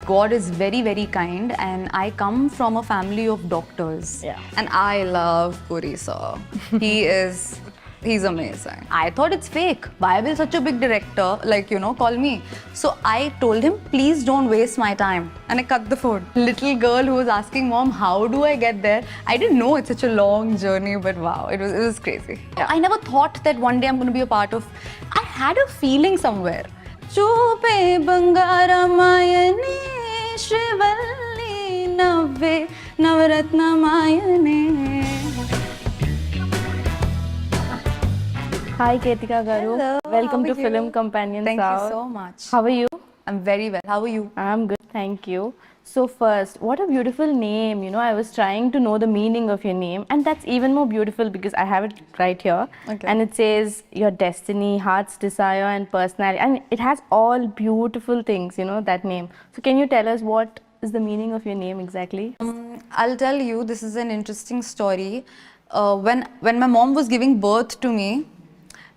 God is very, very kind, and I come from a family of doctors. Yeah. And I love Puri sir. He's amazing. I thought it's fake. Why will such a big director, call me? So I told him, please don't waste my time. And I cut the phone. Little girl who was asking, Mom, how do I get there? I didn't know it's such a long journey, but wow, it was crazy. Yeah. I never thought that one day I'm going to be a part of. I had a feeling somewhere. Chupe Bangaramayane Shrivalli Navve Navaratnamayane. Hi Ketika Garu. Hello, Welcome how to are Film you? Companion Thank South. you so much. How are you? I'm very well. How are you? I'm good, thank you. So first, what a beautiful name. You know, I was trying to know the meaning of your name, and that's even more beautiful because I have it right here. Okay. And it says your destiny, heart's desire and personality. And it has all beautiful things, you know, that name. So can you tell us what is the meaning of your name exactly? I'll tell you, this is an interesting story. When my mom was giving birth to me,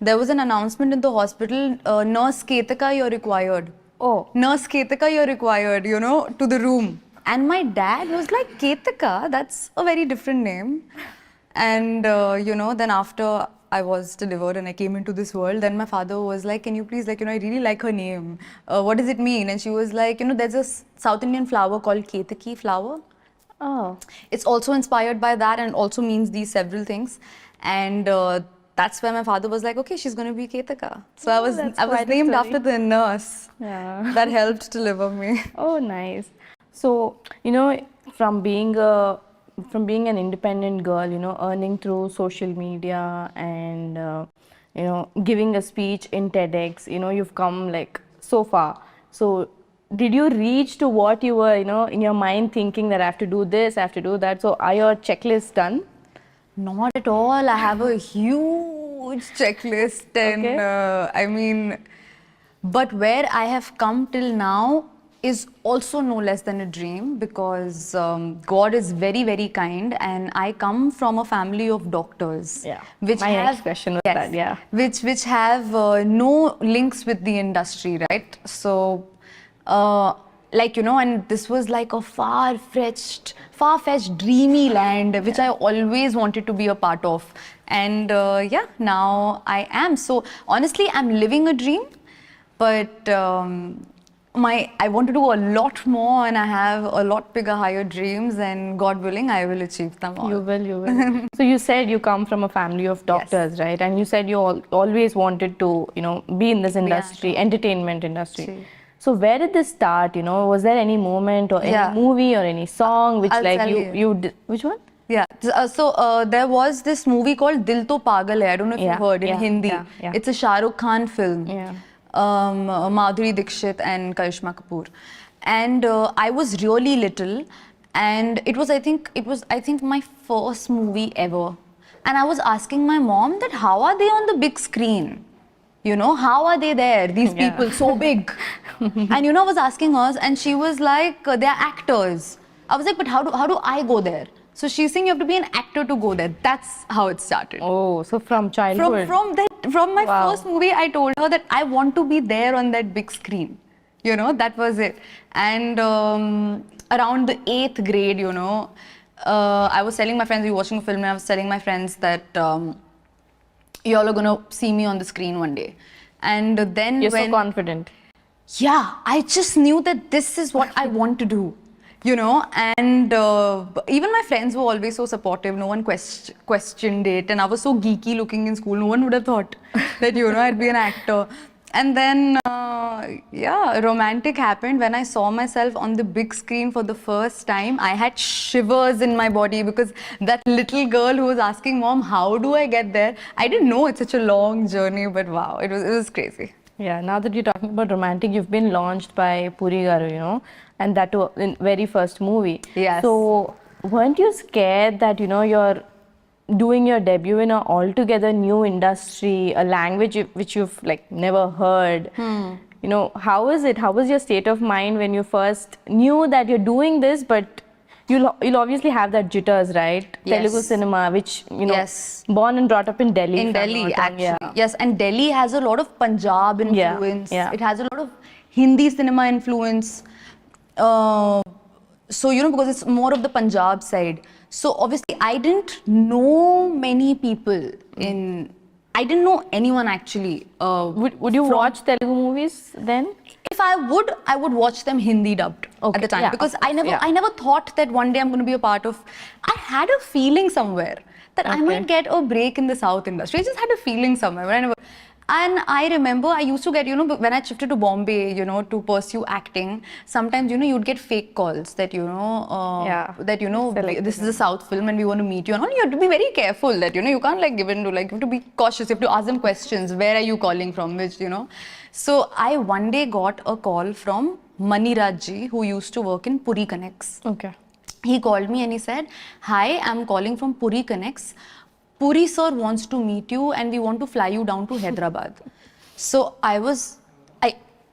there was an announcement in the hospital, Nurse Ketika, you're required. Oh. Nurse Ketika, you're required, to the room. And my dad was like, Ketika, that's a very different name. And, then after I was delivered and I came into this world, then my father was like, can you please, I really like her name. What does it mean? And she was like, there's a South Indian flower called Ketaki flower. Oh. It's also inspired by that and also means these several things. And that's where my father was like, okay, she's going to be Ketika. So I was named after the nurse that helped deliver me. Oh, nice. So, from being an independent girl, earning through social media and, giving a speech in TEDx, you've come like so far. So, did you reach to what you were, in your mind thinking that I have to do this, I have to do that? So, are your checklists done? Not at all. I have a huge checklist and but where I have come till now is also no less than a dream because God is very, very kind and I come from a family of doctors. Yeah, which my have, next question was that, yeah. Which have no links with the industry, right? So, and this was like a far-fetched, dreamy land, which I always wanted to be a part of. And now I am. So honestly, I'm living a dream, but I want to do a lot more and I have a lot bigger, higher dreams and God willing, I will achieve them all. You will. So you said you come from a family of doctors, yes, right? And you said you always wanted to, be in this industry, entertainment industry. So where did this start? Was there any moment or any movie or any song which you did? Which one? Yeah. So there was this movie called Dil To Pagal Hai. I don't know if you heard in Hindi. Yeah. It's a Shah Rukh Khan film. Yeah. Madhuri Dixit and Karishma Kapoor. And I was really little, and it was I think my first movie ever. And I was asking my mom that how are they on the big screen? How are they there? These people so big. And I was asking her, and she was like, they're actors. I was like, but how do I go there? So she's saying you have to be an actor to go there. That's how it started. Oh, so from childhood. From my first movie, I told her that I want to be there on that big screen. That was it. And around the 8th grade, I was telling my friends, we were watching a film, and I was telling my friends that you all are going to see me on the screen one day. And then You're so confident. Yeah, I just knew that this is what I want to do. And even my friends were always so supportive. No one questioned it. And I was so geeky looking in school. No one would have thought that, I'd be an actor. And then, romantic happened when I saw myself on the big screen for the first time. I had shivers in my body because that little girl who was asking, Mom, how do I get there? I didn't know it's such a long journey, but wow, it was crazy. Yeah, now that you're talking about romantic, you've been launched by Puri Garu, and that too in very first movie. Yes. So weren't you scared that, you're doing your debut in an altogether new industry, a language which you've never heard? How is it? How was your state of mind when you first knew that you're doing this, but you'll obviously have that jitters, right? Yes. Telugu cinema, which, yes, born and brought up in Delhi. In Delhi, actually. Yes, and Delhi has a lot of Punjab influence. Yeah. It has a lot of Hindi cinema influence. Uh, so, because it's more of the Punjab side. So, obviously, I didn't know many people I didn't know anyone actually. Would you watch Telugu movies then? If I would watch them Hindi dubbed at the time, yeah, because of course, yeah. I never thought that one day I'm going to be a part of. I had a feeling somewhere that I might get a break in the South industry. I just had a feeling somewhere, but I never. And I remember I used to get, when I shifted to Bombay, to pursue acting, sometimes, you'd get fake calls that, Selected. this is a South film and we want to meet you. And all. You have to be very careful that, you can't like give in to, like, you have to be cautious. You have to ask them questions. Where are you calling from? Which, So I one day got a call from Mani Rajji, who used to work in Puri Connects. Okay. He called me and he said, "Hi, I'm calling from Puri Connects. Puri sir wants to meet you and we want to fly you down to Hyderabad." So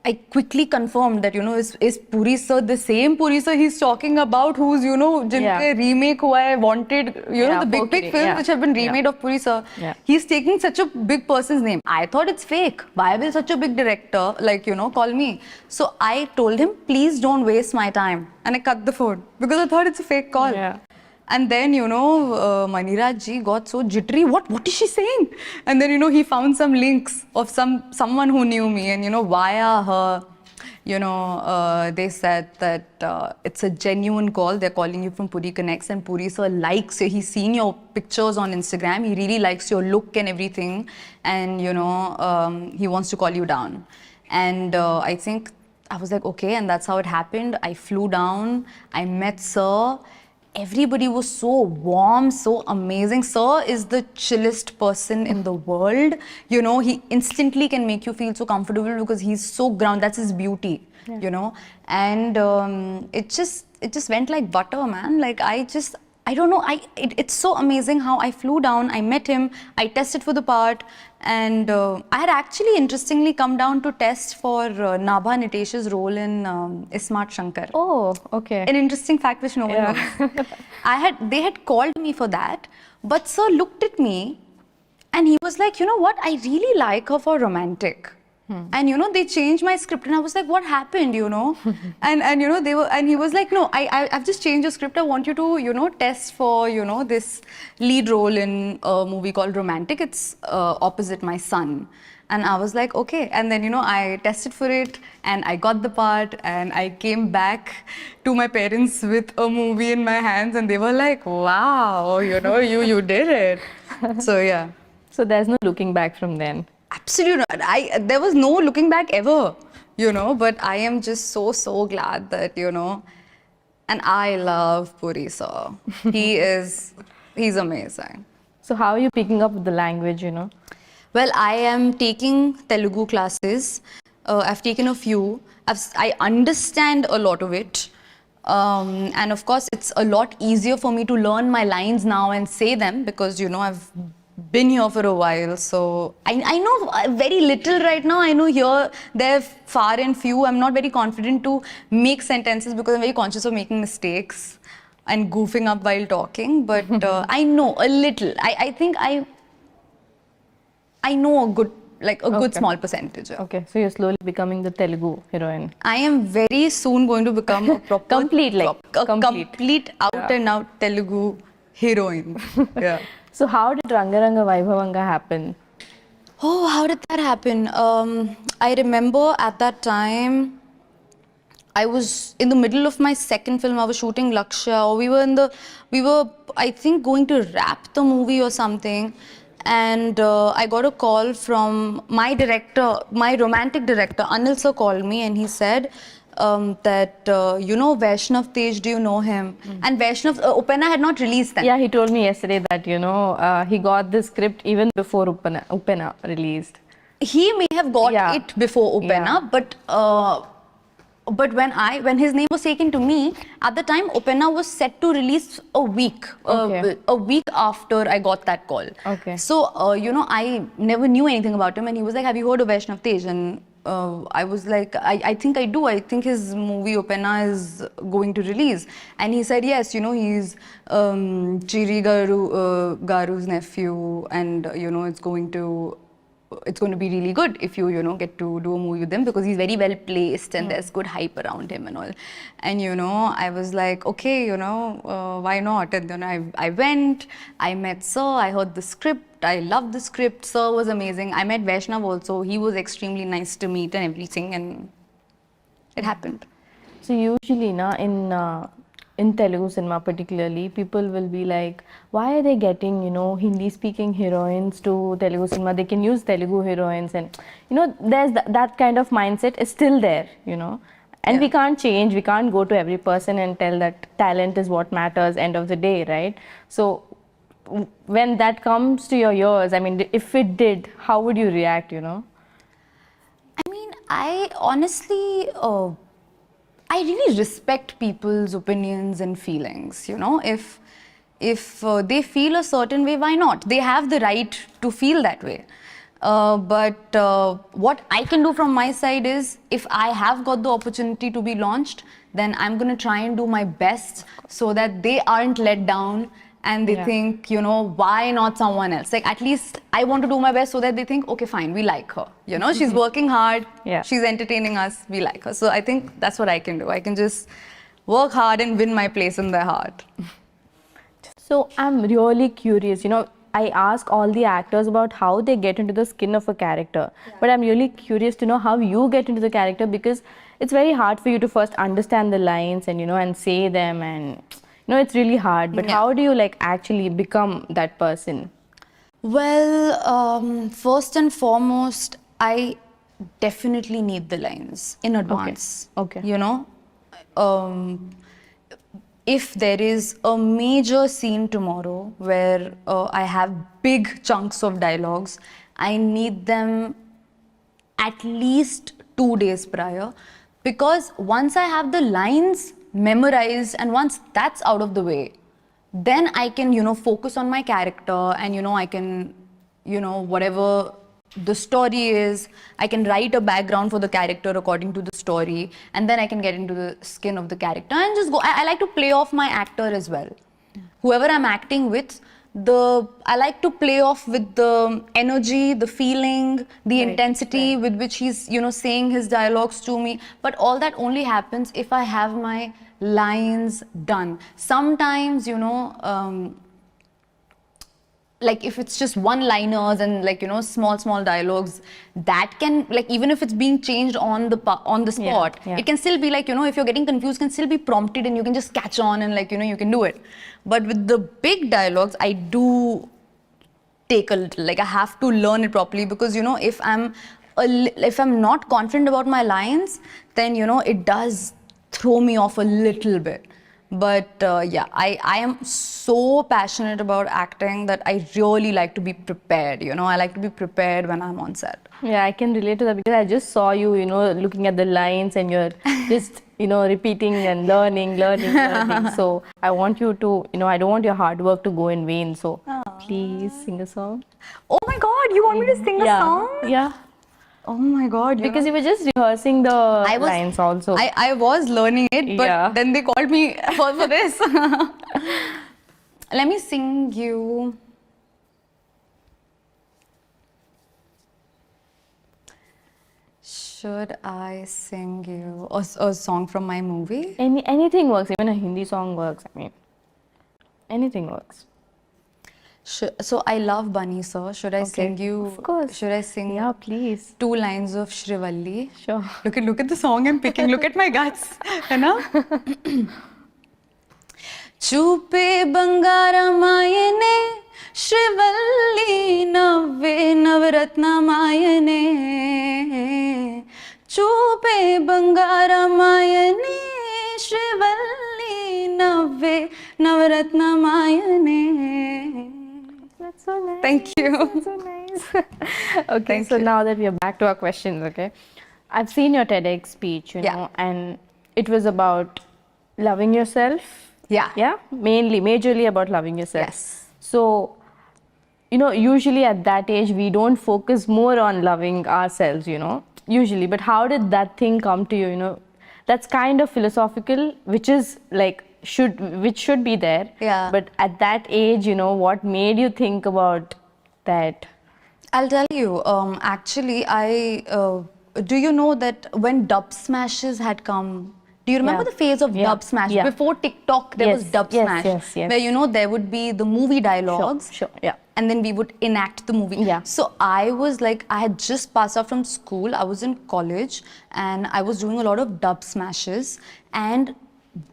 I quickly confirmed that, is Puri sir the same Puri sir he's talking about, who's, jinke remake hua hai, wanted, the big films which have been remade of Puri sir. Yeah. He's taking such a big person's name. I thought it's fake. Why will such a big director, call me? So I told him, please don't waste my time. And I cut the phone because I thought it's a fake call. Yeah. And then, Maniraj ji got so jittery. What is she saying? And then, he found some links of someone who knew me. And, via her, they said that it's a genuine call. They're calling you from Puri Connects. And Puri sir likes you. He's seen your pictures on Instagram. He really likes your look and everything. And, he wants to call you down. And I think I was like, okay. And that's how it happened. I flew down. I met sir. Everybody was so warm, so amazing. Sir is the chillest person in the world. He instantly can make you feel so comfortable because he's so grounded. That's his beauty, And it just went like butter, man. Like I don't know. It's so amazing how I flew down. I met him. I tested for the part, and I had actually interestingly come down to test for Nabha Nitesh's role in Ismart Shankar. Oh, okay. An interesting fact which no one knows. They had called me for that, but sir looked at me, and he was like, you know what? I really like her for romantic. And they changed my script, and I was like, what happened, and he was like, no, I've just changed your script. I want you to test for this lead role in a movie called Romantic. It's opposite my son. And I was like, okay. And then I tested for it and I got the part, and I came back to my parents with a movie in my hands, and they were like, wow, you did it. So yeah. So there's no looking back from then. Absolutely not. There was no looking back ever, but I am just so glad that, and I love Puri sir. He's amazing. So how are you picking up the language, Well, I am taking Telugu classes. I've taken a few. I understand a lot of it. And of course, it's a lot easier for me to learn my lines now and say them because, I've been here for a while, so I know very little right now. I know here, there, far and few. I'm not very confident to make sentences because I'm very conscious of making mistakes and goofing up while talking, but I know a little. I think I know a good, good small percentage. Okay, so you're slowly becoming the Telugu heroine. I am very soon going to become a proper complete out and out Telugu heroine. Yeah. So how did Rangaranga Vaibhavanga happen? Oh, how did that happen? I remember at that time, I was in the middle of my second film. I was shooting Lakshya, or we were, I think, going to wrap the movie or something. And I got a call from my director, my romantic director, Anil sir called me and he said, that Vaishnav Tej, do you know him? And Vaishnav, Upena had not released that. Yeah, he told me yesterday that he got the script even before Upena released. He may have got it before Upena, but when his name was taken to me, at the time Upena was set to release a week after I got that call. Okay. So I never knew anything about him, and he was like, have you heard of Vaishnav Tej? And I was like, I think I do. I think his movie Upena is going to release. And he said, yes, he's Chiri Garu's nephew, and it's going to it's going to be really good if you know, get to do a movie with him, because he's very well placed and there's good hype around him and all. And, you know, I was like, okay, you know, why not? And then I went, I met Sir, I heard the script, I loved the script. Sir was amazing. I met Vaishnav also. He was extremely nice to meet and everything, and it happened. So usually, in Telugu cinema particularly, people will be like, why are they getting, you know, Hindi-speaking heroines to Telugu cinema? They can use Telugu heroines, and you know, there's that kind of mindset is still there, you know. And we can't change. We can't go to every person and tell that talent is what matters. End of the day, right? So when that comes to your ears, I mean, if it did, how would you react? You know? I mean, I honestly, I really respect people's opinions and feelings. You know, if they feel a certain way, why not? They have the right to feel that way. But what I can do from my side is, if I have got the opportunity to be launched, then I'm going to try and do my best so that they aren't let down and they think, you know, why not someone else? Like, at least I want to do my best so that they think, okay, fine, we like her. You know, she's working hard, she's entertaining us, we like her. So I think that's what I can do. I can just work hard and win my place in their heart. So I'm really curious, you know, I ask all the actors about how they get into the skin of a character, but I'm really curious to know how you get into the character, because it's very hard for you to first understand the lines and, you know, and say them, and you know, it's really hard. But how do you like actually become that person? Well, first and foremost, I definitely need the lines in advance. Okay. You know, if there is a major scene tomorrow where I have big chunks of dialogues, I need them at least 2 days prior, because once I have the lines memorized and once that's out of the way, then I can, you know, focus on my character, and, you know, I can, you know, whatever the story is, I can write a background for the character according to the story, and then I can get into the skin of the character and just go. I like to play off my actor as well. Whoever I'm acting with, I like to play off with the energy, the feeling, the intensity with which he's, you know, saying his dialogues to me. But all that only happens if I have my lines done. Sometimes, you know, like if it's just one-liners and, like, you know, small dialogues, that can, like, even if it's being changed on the spot, it can still be, like, you know, if you're getting confused, can still be prompted and you can just catch on and, like, you know, you can do it. But with the big dialogues, I do take a little, like, I have to learn it properly, because, you know, if I'm not confident about my lines, then, you know, it does throw me off a little bit. But yeah, I am so passionate about acting that I really like to be prepared, you know. I like to be prepared when I'm on set. Yeah, I can relate to that, because I just saw you, you know, looking at the lines and you're just, you know, repeating and learning. So I want you to, you know, I don't want your hard work to go in vain. So please sing a song. Oh my God, you want me to sing a song? Yeah. Oh my God. Because you were just rehearsing the lines also. I was learning it, but then they called me for this. Let me sing you. Should I sing you a song from my movie? Anything works, even a Hindi song works. I mean, anything works. So I love Bunny Sir. Should I sing you? Of course. Should I sing? Yeah, please. 2 lines of Shrivalli? Sure. Look at the song I'm picking. Look at my guts. You know? Chupe Bangara Mayane Shrivalli Navve Navratna Mayane Chupe Bangara Mayane Shrivalli Navve Navratna Mayane. That's so nice. Thank you. That's so nice. Okay, so now that we are back to our questions, okay? I've seen your TEDx speech, you know, and it was about loving yourself. Yeah. Yeah? Majorly about loving yourself. Yes. So, you know, usually at that age, we don't focus more on loving ourselves, you know, usually. But how did that thing come to you, you know? That's kind of philosophical, which is like, which should be there. Yeah. But at that age, you know, what made you think about that? I'll tell you. Actually, do you know that when dub smashes had come? Do you remember Yeah. the phase of Yeah. dub smash? Yeah. Before TikTok, there was Yes, dub yes, smash, yes, yes. where there would be the movie dialogues, Sure, yeah. and then we would enact the movie. Yeah. So I was like, I had just passed out from school. I was in college, and I was doing a lot of dub smashes, and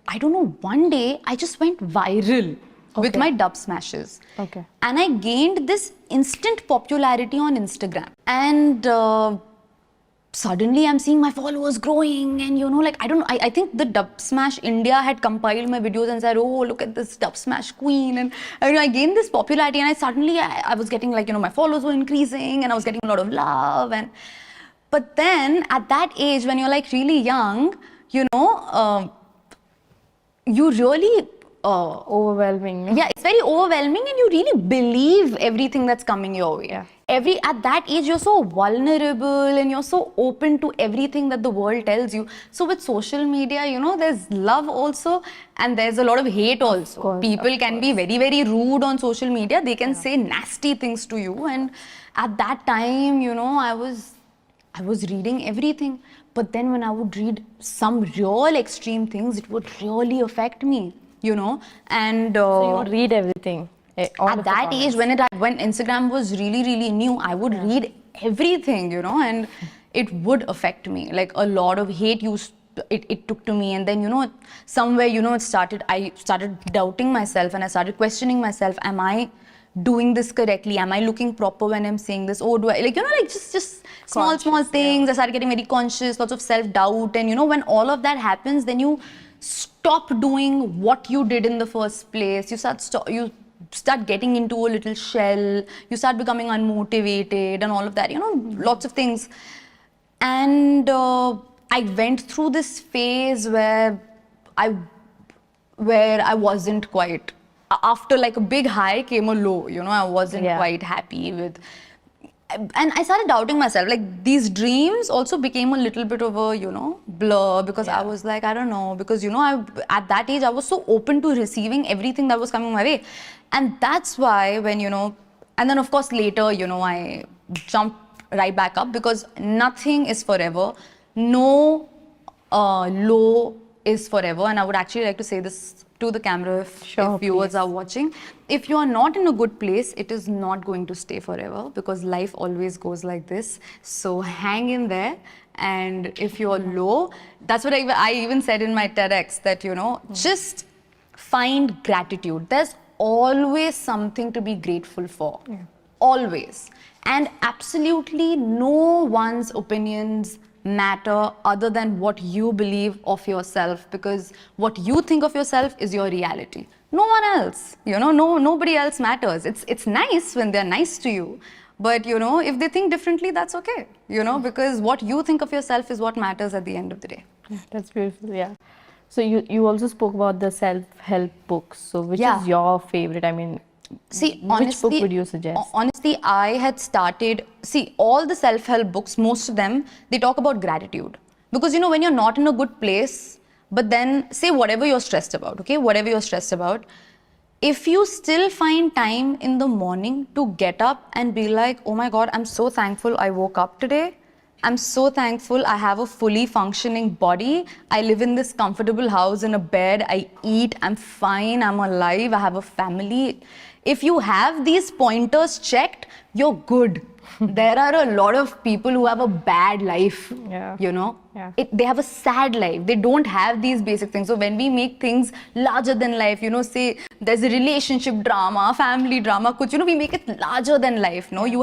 I don't know. One day, I just went viral with Okay. my dub smashes. Okay. And I gained this instant popularity on Instagram. And suddenly I'm seeing my followers growing. And like, I don't know, I think the Dub Smash India had compiled my videos and said, oh, look at this Dub Smash queen. And I gained this popularity. And I was getting like, my followers were increasing and I was getting a lot of love. But then at that age, when you're like really young, you really Overwhelming. yeah, it's very overwhelming and you really believe everything that's coming your way. Yeah. At that age you're so vulnerable and you're so open to everything that the world tells you. So with social media, there's love also and there's a lot of hate also. course, People of can be very, very rude on social media. They can say nasty things to you, and at that time, I was reading everything. But then when I would read some real extreme things, it would really affect me, and So you would read everything. All at of the that age, comments. when Instagram was really, really new, I would read everything, and it would affect me. Like a lot of hate it took to me, and then somewhere I started doubting myself, and I started questioning myself. Am I doing this correctly? Am I looking proper when I'm saying this? Oh, do I like just small things? I started getting very conscious, lots of self-doubt, and when all of that happens, then you stop doing what you did in the first place. You start getting into a little shell. You start becoming unmotivated and all of that. Lots of things. And I went through this phase where I wasn't quite. After like a big high came a low. I wasn't quite happy with. And I started doubting myself. Like these dreams also became a little bit of a blur, because I was like, I don't know, because at that age I was so open to receiving everything that was coming my way, and that's why when and then of course later I jumped right back up, because nothing is forever. No low is forever. And I would actually like to say this to the camera, if viewers please. are watching. If you are not in a good place, it is not going to stay forever, because life always goes like this. So hang in there. And if you're low, that's what I even said in my TEDx, that just find gratitude. There's always something to be grateful for. Always. And absolutely no one's opinions matter other than what you believe of yourself, because what you think of yourself is your reality. No one else, nobody else matters. It's nice when they're nice to you, but if they think differently, that's okay, because what you think of yourself is what matters at the end of the day. Yeah, that's beautiful. Yeah. So you also spoke about the self-help books. So which is your favorite? I mean, See, which book would you suggest? Honestly, I had started, all the self-help books, most of them, they talk about gratitude. Because, when you're not in a good place, but then say whatever you're stressed about, okay? Whatever you're stressed about, if you still find time in the morning to get up and be like, oh my God, I'm so thankful I woke up today. I'm so thankful I have a fully functioning body. I live in this comfortable house in a bed. I eat. I'm fine. I'm alive. I have a family. If you have these pointers checked, you're good. There are a lot of people who have a bad life, Yeah. They have a sad life. They don't have these basic things. So when we make things larger than life, say there's a relationship drama, family drama, kuch, we make it larger than life. No, you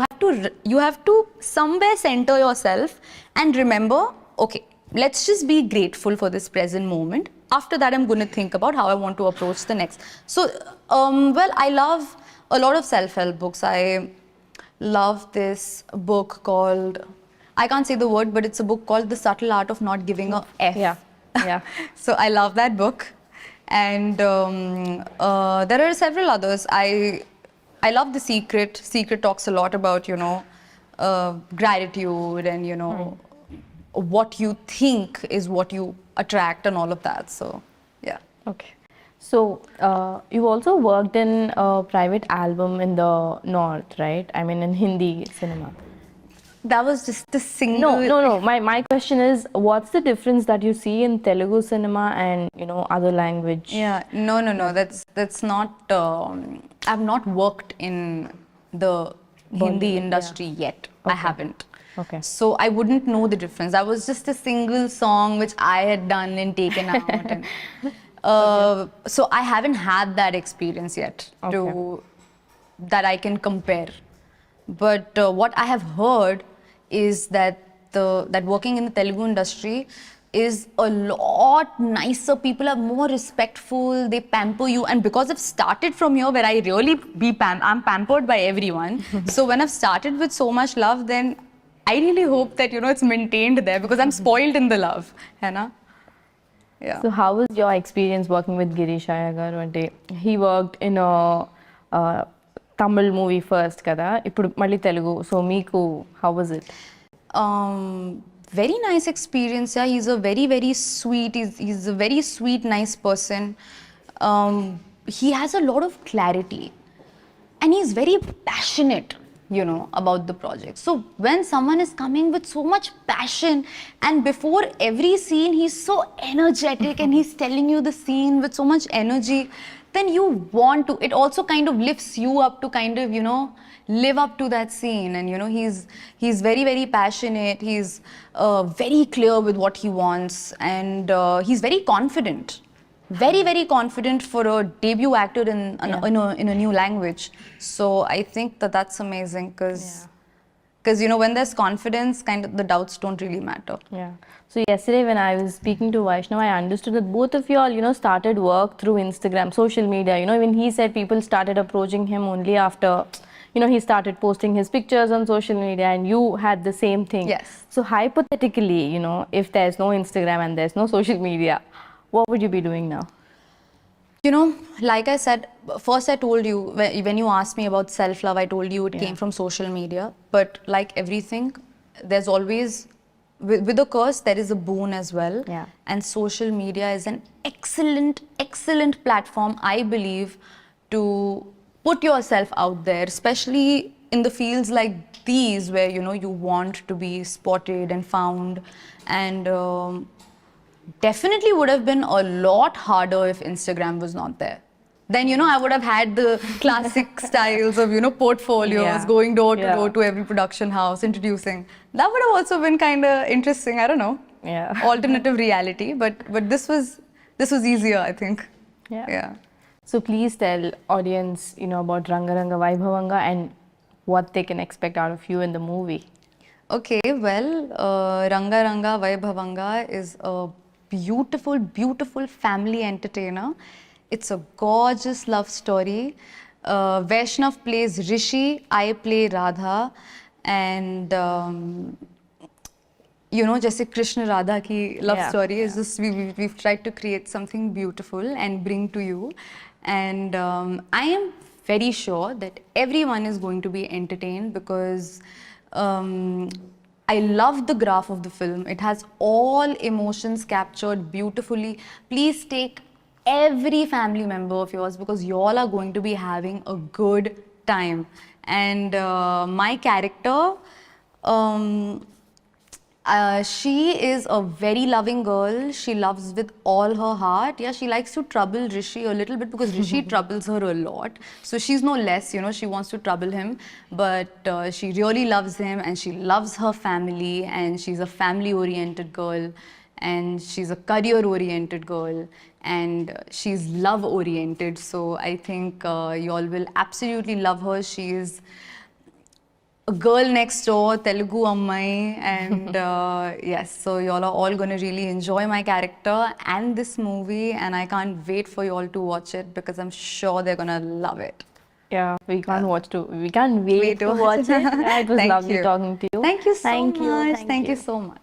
have to somewhere center yourself and remember, okay, let's just be grateful for this present moment. After that, I'm going to think about how I want to approach the next. So, I love a lot of self-help books. I love this book called, I can't say the word, but it's a book called The Subtle Art of Not Giving a F. Yeah. So I love that book. And there are several others. I love The Secret. Secret talks a lot about, gratitude and, what you think is what you attract and all of that. So, yeah. Okay. So, you also worked in a private album in the north, right? I mean, in Hindi cinema. That was just a single. No. My question is, what's the difference that you see in Telugu cinema and, other language? Yeah, no. That's not. I've not worked in the Hindi industry yet. I haven't. Okay. So I wouldn't know the difference. That was just a single song which I had done and taken out, and so I haven't had that experience yet to that I can compare. But what I have heard is that that working in the Telugu industry is a lot nicer. People are more respectful. They pamper you, and because I've started from here, where I really I'm pampered by everyone. So when I've started with so much love, then I really hope that it's maintained there because I'm spoiled in the love, Hannah. Yeah. So how was your experience working with Girish Ayagar? He worked in a Tamil movie first, kada. Ippudu malli Telugu. So meeku, how was it? Very nice experience. Yeah, he's a very sweet. He's a very sweet, nice person. He has a lot of clarity, and he's very passionate, about the project. So when someone is coming with so much passion, and before every scene he's so energetic and he's telling you the scene with so much energy, then you want to. It also kind of lifts you up to kind of live up to that scene. And he's very passionate. He's very clear with what he wants, and he's very confident. Very confident for a debut actor in a new language. So I think that's amazing because when there's confidence, kind of the doubts don't really matter. Yeah. So yesterday when I was speaking to Vaishnav, I understood that both of you all, started work through Instagram, social media. When he said people started approaching him only after, he started posting his pictures on social media, and you had the same thing. Yes. So hypothetically, if there's no Instagram and there's no social media, what would you be doing now? Like I said, first I told you, when you asked me about self-love, I told you it came from social media. But like everything, there's always, with a curse, there is a boon as well. Yeah. And social media is an excellent platform, I believe, to put yourself out there, especially in the fields like these where, you want to be spotted and found. And definitely would have been a lot harder if Instagram was not there. Then, I would have had the classic styles of, portfolios, going door to door to every production house, introducing. That would have also been kind of interesting. I don't know. Yeah. Alternative reality. But this was easier, I think. Yeah. So please tell audience, about Ranga Ranga Vaibhavanga and what they can expect out of you in the movie. Okay, well, Ranga Ranga Vaibhavanga is a beautiful family entertainer. It's a gorgeous love story. Vaishnav plays Rishi, I play Radha, and जैसे Krishna Radha ki love story is just we've tried to create something beautiful and bring to you. And I am very sure that everyone is going to be entertained because I love the graph of the film. It has all emotions captured beautifully. Please take every family member of yours because you all are going to be having a good time. And my character, she is a very loving girl. She loves with all her heart. Yeah, she likes to trouble Rishi a little bit because Rishi troubles her a lot. So she's no less, she wants to trouble him. But she really loves him and she loves her family, and she's a family-oriented girl, and she's a career-oriented girl, and she's love-oriented. So I think you all will absolutely love her. She is a girl next door, Telugu Ammai, and yes, so y'all are all going to really enjoy my character and this movie, and I can't wait for you all to watch it because I'm sure they're going to love it. Yeah, we can't wait to watch it. Yeah, it was lovely talking to you. Thank you so much. Thank you so much.